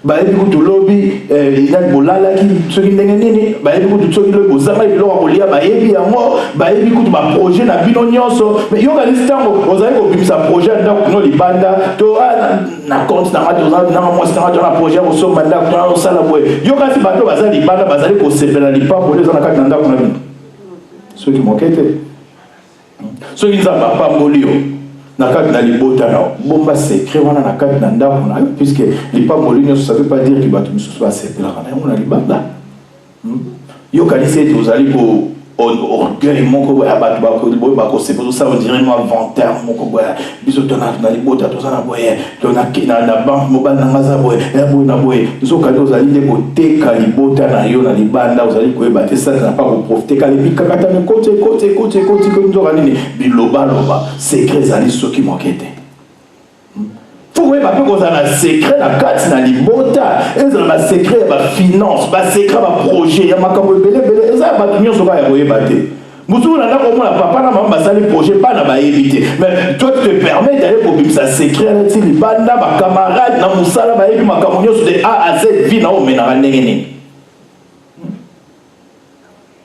S1: bayebi kutu lobi inani bolalaki soki ndenge nini bayebi kutu soki lobi bozanga biloko kolia bayebi yango bayebi kutu baprojet na bino nyonso mais yokanisi ntango ozali kobimisa projet ndako no libanda to na compte nanga tozanga mwasi nanga tona projet kosomba ndako tona osala boye yokanisi bato baza libanda bazali kosepela lipambo eza na kati na ndako na bino soki moke te soki nzambe apamboli yo na kati na libota na bomba secret wana na kati na ndako na yo puisque lipambo nyonso ça veut pas dire que bato misusu basepelaka na yango na libanda yokanisi ete ozali ko orgueil moko ya bato bakoboye bakosepela osala odire mo inventaire moko boye biso tona na libota toza na boye tona na banque mobile na ngaza boye boye na boye nzokali ozali nde koteka libota na yo na libanda ozali koyeba te ça na pas koprofite kalebi kakata me kote nzokali nini bilobaloba secret ezali soki moke te bape kozala na secret na kati na libota ezala na secret ya bafinance basecret baprojet ya makambo ebelebele eza ya bato nyonso kaka ya koyeba te mosuku na ndako omona papa na mama basali projet bana bayebi te mais toi tu te permets d'aller kobimisa secret neti libanda bacamarade na mosala bayebi makambo nyonso de A à Z vie na omenaka ndenge nini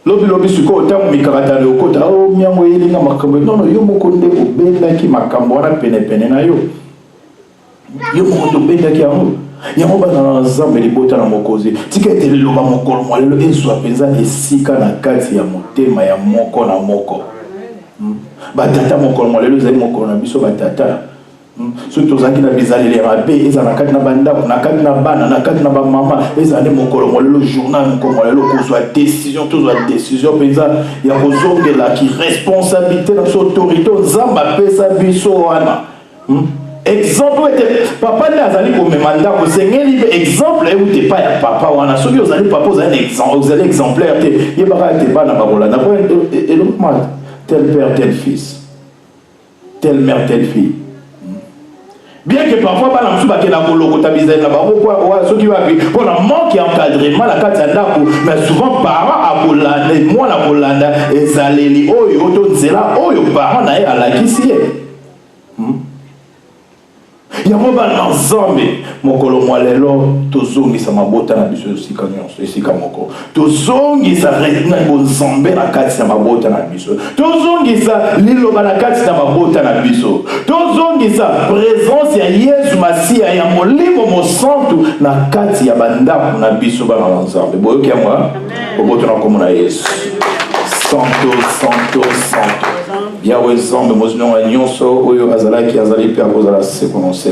S1: lobi sikoyo ntango mikakatano okota miango eyelinga makambo nono yo moko nde obendaki makambo wana penepene na yo yo moko tobendaki yango bana na nzambe libota na mokonzi tika ete liloba mokolo mwa lelo ezwa mpenza esika na kati ya motema ya moko na moko batata mokolo mwa lelo ezali mokolo na biso batata soki tozalaki na bizaleli ya mabe eza na kati na bandako na kati na bana na kati na bamama ezali mokolo mwa lelo journal mokolo mwa lelo kozwa décision tozwa décision mpenza ya kozongelaki responsabilité na biso autorité nzambe apesa biso wana exemple était papa ne azali komema ndako sengeli be exemple ete pa ya papa wana soki ozali papa ozali exemple ozali exemplaire te yebaka ete bana bakolanda po elokoma tel père tel fils telle mère telle fille bien que parfois bana mosusu bakenda kolokota bizali na bango soki wapi mpona manque ya encadrement na kati ya ndako mais souvent parent akolanda mwana akolanda ezaleli oyo to nzela oyo parent na ye alakisi ye yango bana nzambe mokolo mwa lelo tozongisa mabota na biso esika nyonso esika moko tozongisa bonzambe na kati ya mabota na biso tozongisa liloba na kati na mabota na biso tozongisa présence ya yesu masiya ya molimo mosantu na kati ya bandako na biso bana na nzambe boyoki yango oboto na kombo na yesu santo Yahweh nzambe mozinonga nyonso oyo azalaki azali pe akozala se prononcé